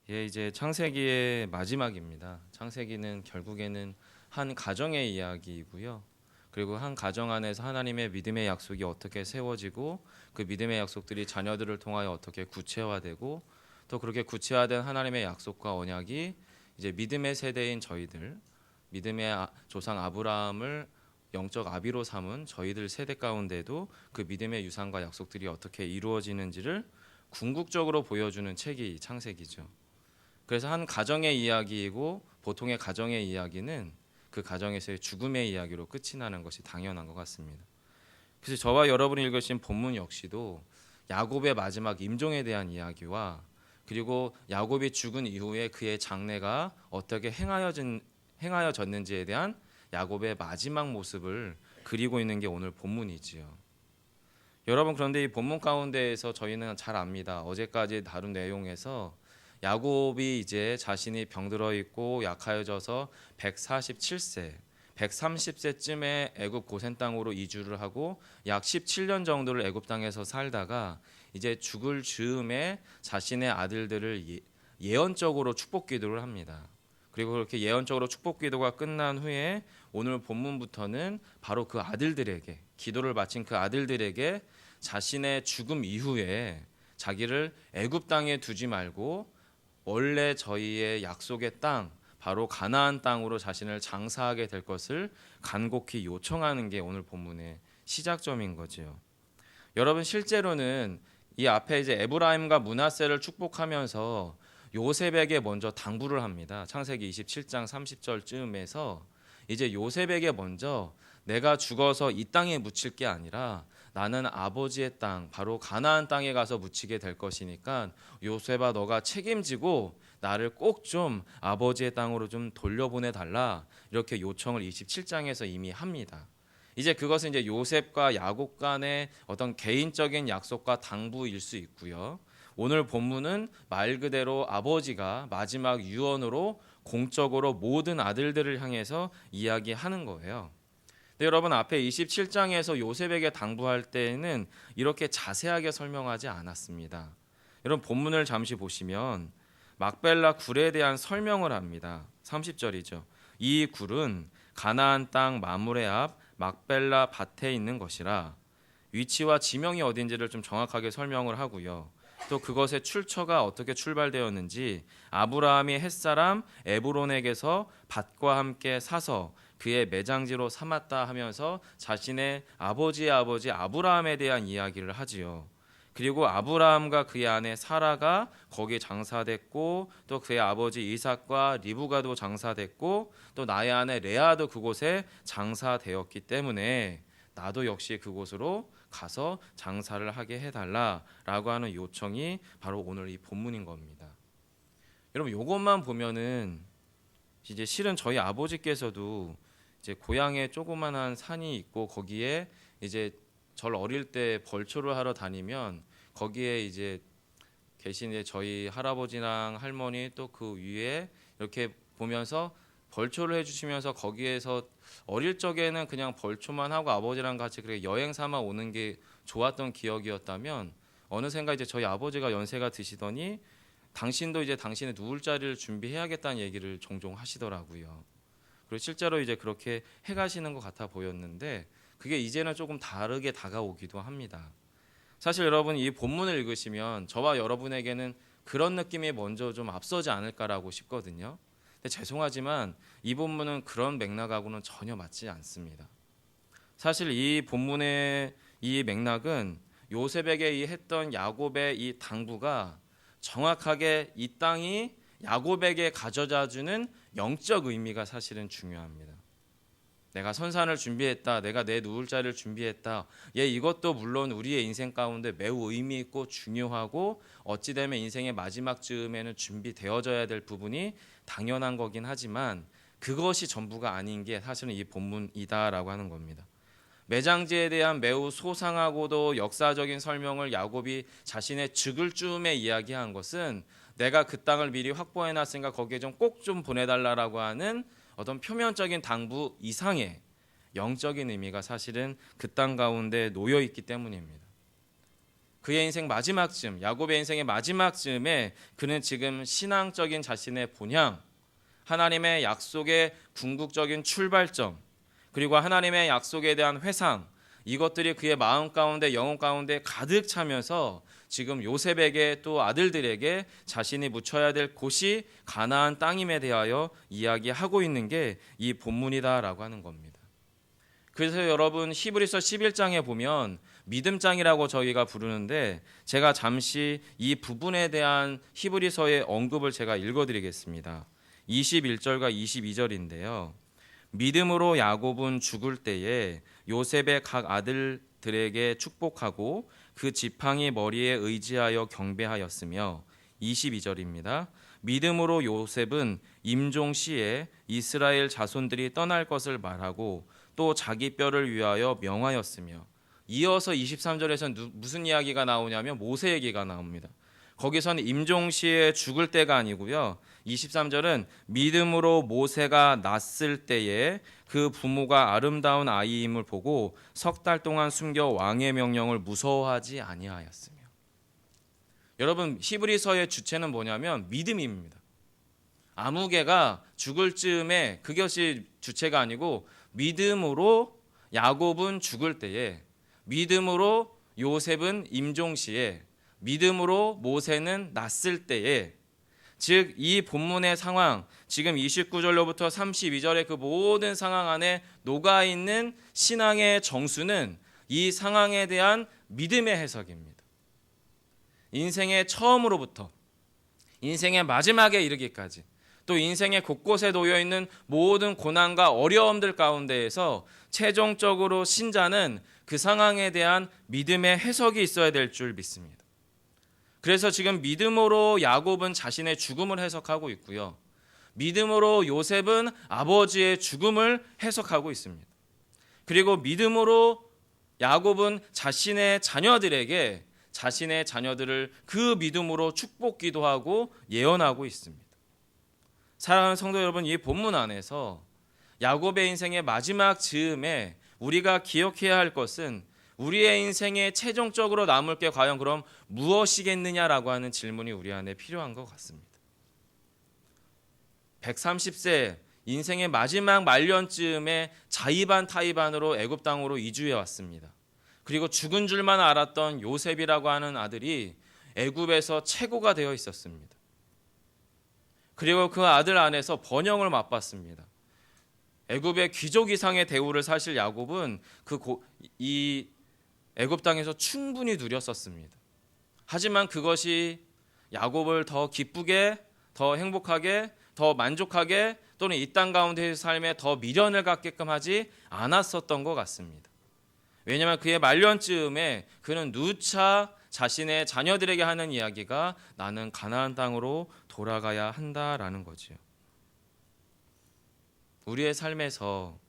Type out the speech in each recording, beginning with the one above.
예, 이제 창세기의 마지막입니다. 창세기는 결국에는 한 가정의 이야기이고요. 그리고 한 가정 안에서 하나님의 믿음의 약속이 어떻게 세워지고 그 믿음의 약속들이 자녀들을 통하여 어떻게 구체화되고 또 그렇게 구체화된 하나님의 약속과 언약이 이제 믿음의 세대인 저희들, 믿음의 조상 아브라함을 영적 아비로 삼은 저희들 세대 가운데도 그 믿음의 유산과 약속들이 어떻게 이루어지는지를 궁극적으로 보여주는 책이 창세기죠. 그래서 한 가정의 이야기이고 보통의 가정의 이야기는 그 가정에서의 죽음의 이야기로 끝이 나는 것이 당연한 것 같습니다. 그래서 저와 여러분이 읽으신 본문 역시도 야곱의 마지막 임종에 대한 이야기와 그리고 야곱이 죽은 이후에 그의 장래가 어떻게 행하여졌는지에 대한 야곱의 마지막 모습을 그리고 있는 게 오늘 본문이지요. 여러분, 그런데 이 본문 가운데에서 저희는 잘 압니다. 어제까지 다룬 내용에서 야곱이 이제 자신이 병들어 있고 약하여져서 147세, 130세쯤에 애굽 고센 땅으로 이주를 하고 약 17년 정도를 애굽 땅에서 살다가 이제 죽을 즈음에 자신의 아들들을 예언적으로 축복 기도를 합니다. 그리고 그렇게 예언적으로 축복 기도가 끝난 후에 오늘 본문부터는 바로 그 아들들에게 기도를 바친 그 아들들에게 자신의 죽음 이후에 자기를 애굽 땅에 두지 말고 원래 저희의 약속의 땅 바로 가나안 땅으로 자신을 장사하게 될 것을 간곡히 요청하는 게 오늘 본문의 시작점인 거지요. 여러분, 실제로는 이 앞에 이제 에브라임과 므낫세를 축복하면서 요셉에게 먼저 당부를 합니다. 창세기 27장 30절쯤에서 이제 요셉에게 먼저 내가 죽어서 이 땅에 묻힐 게 아니라 나는 아버지의 땅 바로 가나안 땅에 가서 묻히게 될 것이니까 요셉아 너가 책임지고 나를 꼭 좀 아버지의 땅으로 좀 돌려보내 달라, 이렇게 요청을 27장에서 이미 합니다. 이제 그것은 이제 요셉과 야곱 간의 어떤 개인적인 약속과 당부일 수 있고요. 오늘 본문은 말 그대로 아버지가 마지막 유언으로 공적으로 모든 아들들을 향해서 이야기하는 거예요. 근데 여러분, 앞에 27장에서 요셉에게 당부할 때에는 이렇게 자세하게 설명하지 않았습니다. 여러분, 본문을 잠시 보시면 막벨라 굴에 대한 설명을 합니다. 30절이죠. 이 굴은 가나안 땅 마므레 앞 막벨라 밭에 있는 것이라. 위치와 지명이 어딘지를 좀 정확하게 설명을 하고요. 또 그것의 출처가 어떻게 출발되었는지 아브라함이 햇사람 에브론에게서 밭과 함께 사서 그의 매장지로 삼았다 하면서 자신의 아버지의 아버지 아브라함에 대한 이야기를 하지요. 그리고 아브라함과 그의 아내 사라가 거기에 장사됐고 또 그의 아버지 이삭과 리브가도 장사됐고 또 나의 아내 레아도 그곳에 장사되었기 때문에 나도 역시 그곳으로 가서 장사를 하게 해달라라고 하는 요청이 바로 오늘 이 본문인 겁니다. 여러분, 이것만 보면은 이제 실은 저희 아버지께서도 이제 고향에 조그만한 산이 있고 거기에 이제 절 어릴 때 벌초를 하러 다니면 거기에 이제 계신 이제 저희 할아버지랑 할머니 또 그 위에 이렇게 보면서 벌초를 해주시면서 거기에서 어릴 적에는 그냥 벌초만 하고 아버지랑 같이 그렇게 여행 삼아 오는 게 좋았던 기억이었다면 어느샌가 이제 저희 아버지가 연세가 드시더니 당신도 이제 당신의 누울 자리를 준비해야겠다는 얘기를 종종 하시더라고요. 그리고 실제로 이제 그렇게 해가시는 것 같아 보였는데 그게 이제는 조금 다르게 다가오기도 합니다. 사실 여러분, 이 본문을 읽으시면 저와 여러분에게는 그런 느낌이 먼저 좀 앞서지 않을까라고 싶거든요. 근데 죄송하지만 이 본문은 그런 맥락하고는 전혀 맞지 않습니다. 사실 이 본문의 이 맥락은 요셉에게 이 했던 야곱의 이 당부가 정확하게 이 땅이 야곱에게 가져다 주는 영적 의미가 사실은 중요합니다. 내가 선산을 준비했다. 내가 내 누울 자리를 준비했다. 예, 이것도 물론 우리의 인생 가운데 매우 의미 있고 중요하고 어찌 되면 인생의 마지막 즈음에는 준비되어져야 될 부분이 당연한 거긴 하지만 그것이 전부가 아닌 게 사실은 이 본문이다라고 하는 겁니다. 매장지에 대한 매우 소상하고도 역사적인 설명을 야곱이 자신의 죽을 즈음에 이야기한 것은 내가 그 땅을 미리 확보해 놨으니까 거기에 좀 꼭 좀 보내달라고 하는 어떤 표면적인 당부 이상의 영적인 의미가 사실은 그 땅 가운데 놓여 있기 때문입니다. 그의 인생 마지막 즈음, 야곱의 인생의 마지막 즈음에 그는 지금 신앙적인 자신의 본향, 하나님의 약속의 궁극적인 출발점, 그리고 하나님의 약속에 대한 회상, 이것들이 그의 마음 가운데, 영혼 가운데 가득 차면서 지금 요셉에게 또 아들들에게 자신이 묻혀야 될 곳이 가나안 땅임에 대하여 이야기하고 있는 게 이 본문이다라고 하는 겁니다. 그래서 여러분 히브리서 11장에 보면 믿음장이라고 저희가 부르는데, 제가 잠시 이 부분에 대한 히브리서의 언급을 제가 읽어드리겠습니다. 21절과 22절인데요. 믿음으로 야곱은 죽을 때에 요셉의 각 아들들에게 축복하고 그 지팡이 머리에 의지하여 경배하였으며, 22절입니다. 믿음으로 요셉은 임종 시에 이스라엘 자손들이 떠날 것을 말하고 또 자기 뼈를 위하여 명하였으며, 이어서 23절에서는 무슨 이야기가 나오냐면 모세 얘기가 나옵니다. 거기서는 임종시에 죽을 때가 아니고요. 23절은 믿음으로 모세가 낳았을 때에 그 부모가 아름다운 아이임을 보고 석 달 동안 숨겨 왕의 명령을 무서워하지 아니하였으며. 여러분 히브리서의 주체는 뭐냐면 믿음입니다. 아무개가 죽을 즈음에 그것이 주체가 아니고, 믿음으로 야곱은 죽을 때에, 믿음으로 요셉은 임종시에, 믿음으로 모세는 낳았을 때에, 즉 이 본문의 상황, 지금 29절로부터 32절의 그 모든 상황 안에 녹아있는 신앙의 정수는 이 상황에 대한 믿음의 해석입니다. 인생의 처음으로부터 인생의 마지막에 이르기까지, 또 인생의 곳곳에 놓여있는 모든 고난과 어려움들 가운데에서 최종적으로 신자는 그 상황에 대한 믿음의 해석이 있어야 될 줄 믿습니다. 그래서 지금 믿음으로 야곱은 자신의 죽음을 해석하고 있고요. 믿음으로 요셉은 아버지의 죽음을 해석하고 있습니다. 그리고 믿음으로 야곱은 자신의 자녀들에게 자신의 자녀들을 그 믿음으로 축복 기도하고 예언하고 있습니다. 사랑하는 성도 여러분, 이 본문 안에서 야곱의 인생의 마지막 즈음에 우리가 기억해야 할 것은 우리의 인생에 최종적으로 남을 게 과연 그럼 무엇이겠느냐라고 하는 질문이 우리 안에 필요한 것 같습니다. 130세 인생의 마지막 말년쯤에 자의반 타의반으로 애굽 땅으로 이주해 왔습니다. 그리고 죽은 줄만 알았던 요셉이라고 하는 아들이 애굽에서 최고가 되어 있었습니다. 그리고 그 아들 안에서 번영을 맛봤습니다. 애굽의 귀족 이상의 대우를 사실 야곱은 이 애굽 땅에서 충분히 누렸었습니다. 하지만 그것이 야곱을 더 기쁘게, 더 행복하게, 더 만족하게, 또는 이 땅 가운데의 삶에 더 미련을 갖게끔 하지 않았었던 것 같습니다. 왜냐하면 그의 말년쯤에 그는 누차 자신의 자녀들에게 하는 이야기가 나는 가나안 땅으로 돌아가야 한다라는 거지요. 우리의 삶에서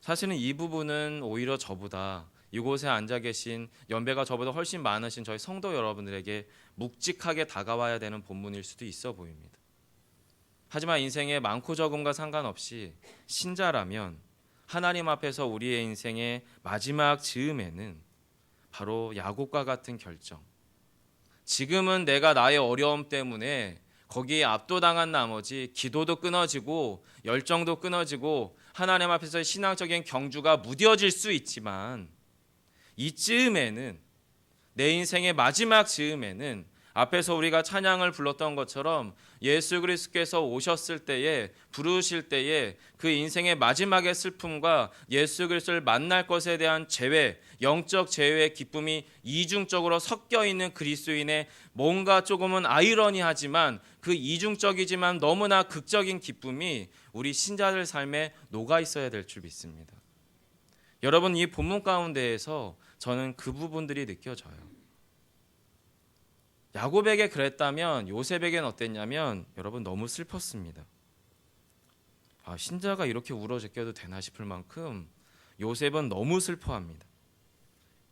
사실은 이 부분은 오히려 저보다, 이곳에 앉아 계신 연배가 저보다 훨씬 많으신 저희 성도 여러분들에게 묵직하게 다가와야 되는 본문일 수도 있어 보입니다. 하지만 인생의 많고 적음과 상관없이 신자라면 하나님 앞에서 우리의 인생의 마지막 즈음에는 바로 야곱과 같은 결정, 지금은 내가 나의 어려움 때문에 거기에 압도당한 나머지 기도도 끊어지고 열정도 끊어지고 하나님 앞에서 신앙적인 경주가 무뎌질 수 있지만, 이 즈음에는, 내 인생의 마지막 즈음에는 앞에서 우리가 찬양을 불렀던 것처럼 예수 그리스도께서 오셨을 때에, 부르실 때에 그 인생의 마지막의 슬픔과 예수 그리스도를 만날 것에 대한 재회, 영적 재회의 기쁨이 이중적으로 섞여 있는 그리스도인의 뭔가 조금은 아이러니하지만 그 이중적이지만 너무나 극적인 기쁨이 우리 신자들 삶에 녹아 있어야 될 줄 믿습니다. 여러분, 이 본문 가운데에서 저는 그 부분들이 느껴져요. 야곱에게 그랬다면 요셉에게는 어땠냐면, 여러분 너무 슬펐습니다. 신자가 이렇게 울어 제껴도 되나 싶을 만큼 요셉은 너무 슬퍼합니다.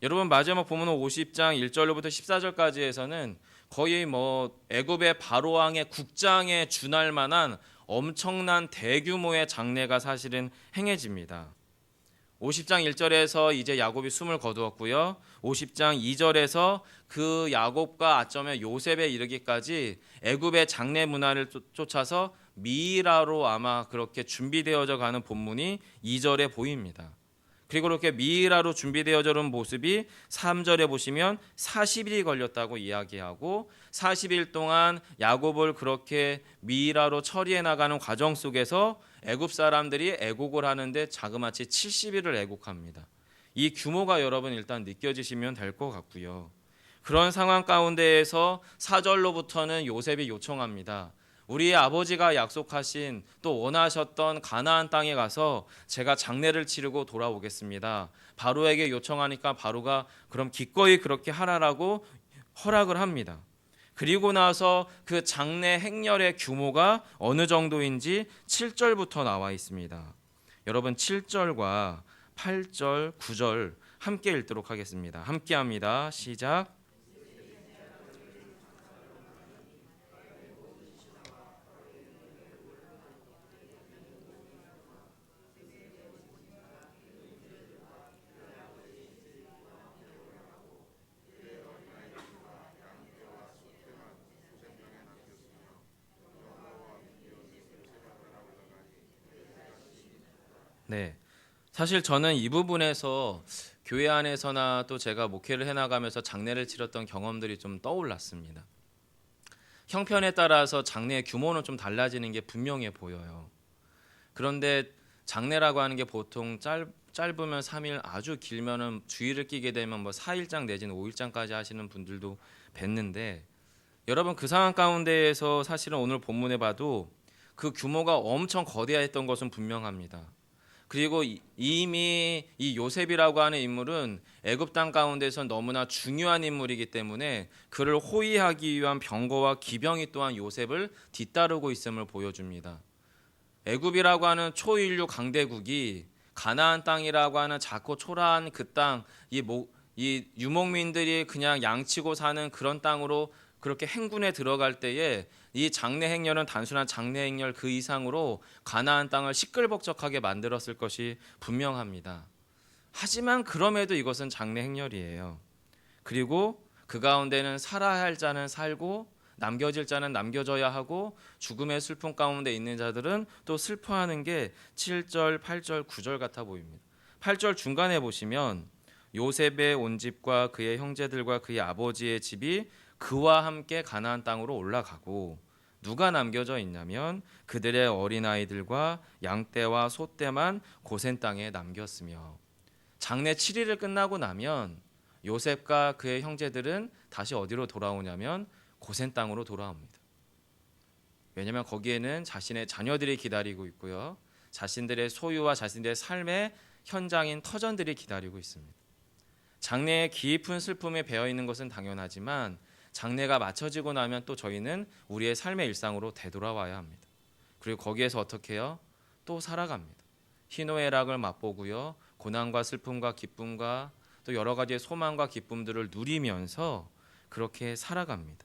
여러분 마지막 보면 50장 1절로부터 14절까지에서는 거의 애굽의 바로왕의 국장에 준할 만한 엄청난 대규모의 장례가 사실은 행해집니다. 50장 1절에서 이제 야곱이 숨을 거두었고요. 50장 2절에서 그 야곱과 어쩌면 요셉에 이르기까지 애굽의 장래 문화를 쫓아서 미이라로 아마 그렇게 준비되어져 가는 본문이 2절에 보입니다. 그리고 그렇게 미이라로 준비되어져 온 모습이 3절에 보시면 40일이 걸렸다고 이야기하고 40일 동안 야곱을 그렇게 미이라로 처리해 나가는 과정 속에서 애굽 사람들이 애곡을 하는데 자그마치 70일을 애곡합니다. 이 규모가 여러분 일단 느껴지시면 될 것 같고요. 그런 상황 가운데에서 4절로부터는 요셉이 요청합니다. 우리 아버지가 약속하신 또 원하셨던 가나안 땅에 가서 제가 장례를 치르고 돌아오겠습니다. 바로에게 요청하니까 바로가 그럼 기꺼이 그렇게 하라라고 허락을 합니다. 그리고 나서 그 장례 행렬의 규모가 어느 정도인지 7절부터 나와 있습니다. 여러분 7절과 8절, 9절 함께 읽도록 하겠습니다. 함께 합니다. 시작. 네. 사실 저는 이 부분에서 교회 안에서나 또 제가 목회를 해나가면서 장례를 치렀던 경험들이 좀 떠올랐습니다. 형편에 따라서 장례의 규모는 좀 달라지는 게 분명해 보여요. 그런데 장례라고 하는 게 보통 짧으면 3일, 아주 길면은 주일을 끼게 되면 뭐 4일장 내지는 5일장까지 하시는 분들도 뵀는데 여러분 그 상황 가운데에서 사실은 오늘 본문에 봐도 그 규모가 엄청 거대했던 것은 분명합니다. 그리고 이미 이 요셉이라고 하는 인물은 애굽 땅 가운데서 너무나 중요한 인물이기 때문에 그를 호위하기 위한 병거와 기병이 또한 요셉을 뒤따르고 있음을 보여줍니다. 애굽이라고 하는 초인류 강대국이 가나안 땅이라고 하는 작고 초라한 그 땅, 이 유목민들이 그냥 양치고 사는 그런 땅으로 그렇게 행군에 들어갈 때에 이 장례 행렬은 단순한 장례 행렬 그 이상으로 가나안 땅을 시끌벅적하게 만들었을 것이 분명합니다. 하지만 그럼에도 이것은 장례 행렬이에요. 그리고 그 가운데는 살아야 할 자는 살고 남겨질 자는 남겨져야 하고 죽음의 슬픔 가운데 있는 자들은 또 슬퍼하는 게 7절, 8절, 9절 같아 보입니다. 8절 중간에 보시면 요셉의 온 집과 그의 형제들과 그의 아버지의 집이 그와 함께 가나안 땅으로 올라가고 누가 남겨져 있냐면 그들의 어린아이들과 양떼와 소떼만 고센 땅에 남겼으며 장례 7일을 끝나고 나면 요셉과 그의 형제들은 다시 어디로 돌아오냐면 고센 땅으로 돌아옵니다. 왜냐하면 거기에는 자신의 자녀들이 기다리고 있고요. 자신들의 소유와 자신들의 삶의 현장인 터전들이 기다리고 있습니다. 장례의 깊은 슬픔에 배어 있는 것은 당연하지만 장례가 마쳐지고 나면 또 저희는 우리의 삶의 일상으로 되돌아와야 합니다. 그리고 거기에서 어떻게 해요? 또 살아갑니다. 희노애락을 맛보고요. 고난과 슬픔과 기쁨과 또 여러 가지의 소망과 기쁨들을 누리면서 그렇게 살아갑니다.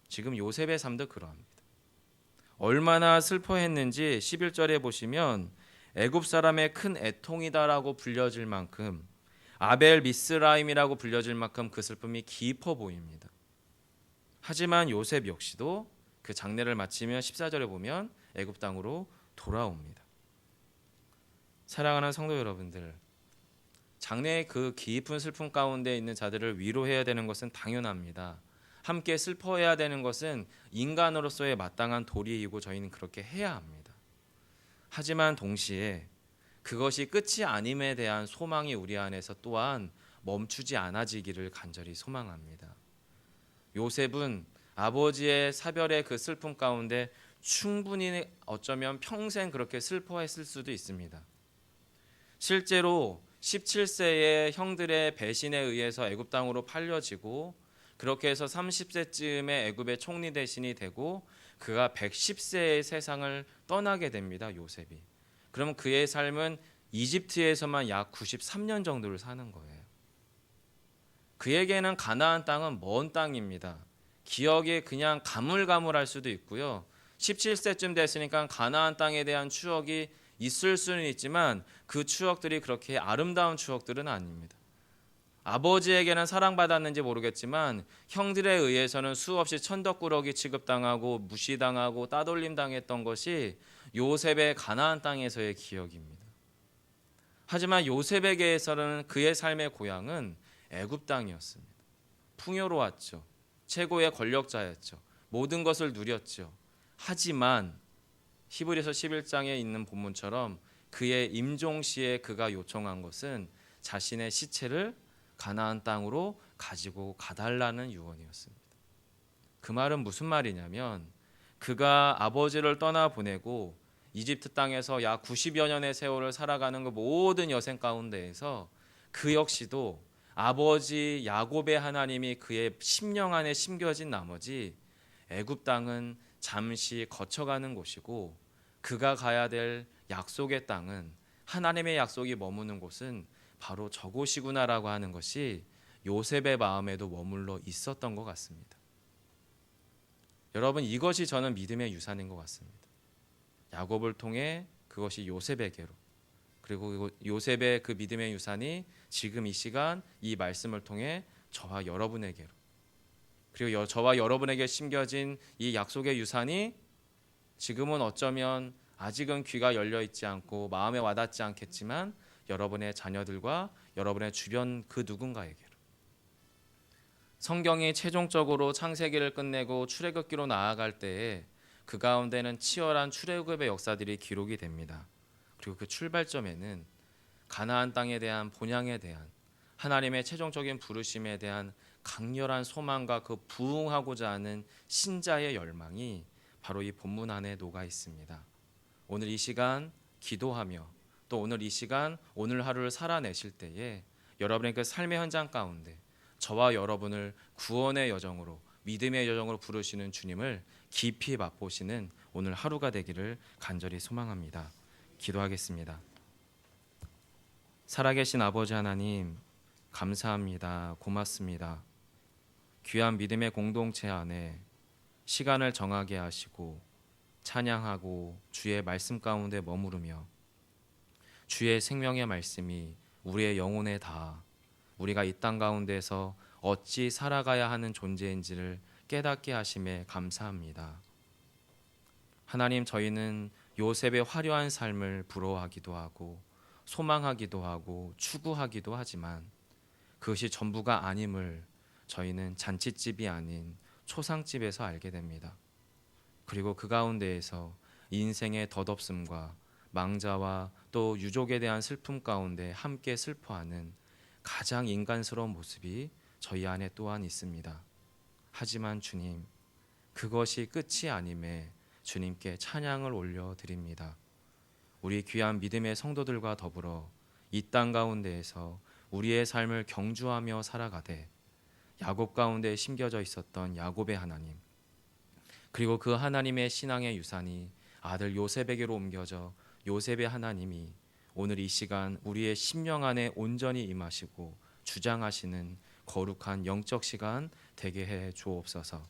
지금 요셉의 삶도 그러합니다. 얼마나 슬퍼했는지 11절에 보시면 애굽 사람의 큰 애통이다라고 불려질 만큼 아벨 미스라임이라고 불려질 만큼 그 슬픔이 깊어 보입니다. 하지만 요셉 역시도 그 장례를 마치면 14절에 보면 애굽 땅으로 돌아옵니다. 사랑하는 성도 여러분들, 장래의 그 깊은 슬픔 가운데 있는 자들을 위로해야 되는 것은 당연합니다. 함께 슬퍼해야 되는 것은 인간으로서의 마땅한 도리이고 저희는 그렇게 해야 합니다. 하지만 동시에 그것이 끝이 아님에 대한 소망이 우리 안에서 또한 멈추지 않아지기를 간절히 소망합니다. 요셉은 아버지의 사별의 그 슬픔 가운데 충분히 어쩌면 평생 그렇게 슬퍼했을 수도 있습니다. 실제로 17세의 형들의 배신에 의해서 애굽 땅으로 팔려지고 그렇게 해서 30세쯤에 애굽의 총리 대신이 되고 그가 110세의 세상을 떠나게 됩니다. 요셉이. 그러면 그의 삶은 이집트에서만 약 93년 정도를 사는 거예요. 그에게는 가나안 땅은 먼 땅입니다. 기억이 그냥 가물가물할 수도 있고요. 17세쯤 됐으니까 가나안 땅에 대한 추억이 있을 수는 있지만 그 추억들이 그렇게 아름다운 추억들은 아닙니다. 아버지에게는 사랑받았는지 모르겠지만 형들에 의해서는 수없이 천덕꾸러기 취급당하고 무시당하고 따돌림 당했던 것이 요셉의 가나안 땅에서의 기억입니다. 하지만 요셉에게서는 그의 삶의 고향은 애굽 땅이었습니다. 풍요로웠죠. 최고의 권력자였죠. 모든 것을 누렸죠. 하지만 히브리서 11장에 있는 본문처럼 그의 임종시에 그가 요청한 것은 자신의 시체를 가나안 땅으로 가지고 가달라는 유언이었습니다. 그 말은 무슨 말이냐면 그가 아버지를 떠나보내고 이집트 땅에서 약 90여 년의 세월을 살아가는 그 모든 여생 가운데에서 그 역시도 아버지 야곱의 하나님이 그의 심령 안에 심겨진 나머지 애굽 땅은 잠시 거쳐가는 곳이고 그가 가야 될 약속의 땅은 하나님의 약속이 머무는 곳은 바로 저곳이구나라고 하는 것이 요셉의 마음에도 머물러 있었던 것 같습니다. 여러분, 이것이 저는 믿음의 유산인 것 같습니다. 야곱을 통해 그것이 요셉에게로, 그리고 요셉의 그 믿음의 유산이 지금 이 시간 이 말씀을 통해 저와 여러분에게로, 그리고 저와 여러분에게 심겨진 이 약속의 유산이 지금은 어쩌면 아직은 귀가 열려 있지 않고 마음에 와닿지 않겠지만 여러분의 자녀들과 여러분의 주변 그 누군가에게로, 성경이 최종적으로 창세기를 끝내고 출애굽기로 나아갈 때에 그 가운데는 치열한 출애굽의 역사들이 기록이 됩니다. 그리고 그 출발점에는 가나안 땅에 대한 본향에 대한 하나님의 최종적인 부르심에 대한 강렬한 소망과 그 부응하고자 하는 신자의 열망이 바로 이 본문 안에 녹아 있습니다. 오늘 이 시간 기도하며 또 오늘 이 시간 오늘 하루를 살아내실 때에 여러분의 그 삶의 현장 가운데 저와 여러분을 구원의 여정으로, 믿음의 여정으로 부르시는 주님을 깊이 맛보시는 오늘 하루가 되기를 간절히 소망합니다. 기도하겠습니다. 살아계신 아버지 하나님, 감사합니다. 고맙습니다. 귀한 믿음의 공동체 안에 시간을 정하게 하시고 찬양하고 주의 말씀 가운데 머무르며 주의 생명의 말씀이 우리의 영혼에 닿아 우리가 이 땅 가운데서 어찌 살아가야 하는 존재인지를 깨닫게 하심에 감사합니다. 하나님, 저희는 요셉의 화려한 삶을 부러워하기도 하고 소망하기도 하고 추구하기도 하지만 그것이 전부가 아님을 저희는 잔칫집이 아닌 초상집에서 알게 됩니다. 그리고 그 가운데에서 인생의 덧없음과 망자와 또 유족에 대한 슬픔 가운데 함께 슬퍼하는 가장 인간스러운 모습이 저희 안에 또한 있습니다. 하지만 주님, 그것이 끝이 아님에 주님께 찬양을 올려드립니다. 우리 귀한 믿음의 성도들과 더불어 이 땅 가운데에서 우리의 삶을 경주하며 살아가되 야곱 가운데 심겨져 있었던 야곱의 하나님, 그리고 그 하나님의 신앙의 유산이 아들 요셉에게로 옮겨져 요셉의 하나님이 오늘 이 시간 우리의 심령 안에 온전히 임하시고 주장하시는 거룩한 영적 시간 되게 해 주옵소서.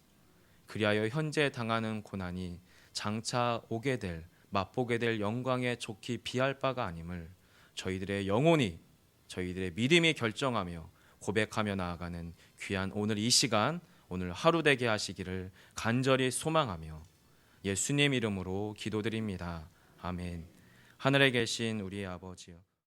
그리하여 현재 당하는 고난이 장차 오게 될, 맛보게 될 영광에 좋게 비할 바가 아님을 저희들의 영혼이, 저희들의 믿음이 결정하며 고백하며 나아가는 귀한 오늘 이 시간, 오늘 하루 되게 하시기를 간절히 소망하며 예수님 이름으로 기도드립니다. 아멘. 하늘에 계신 우리 아버지여,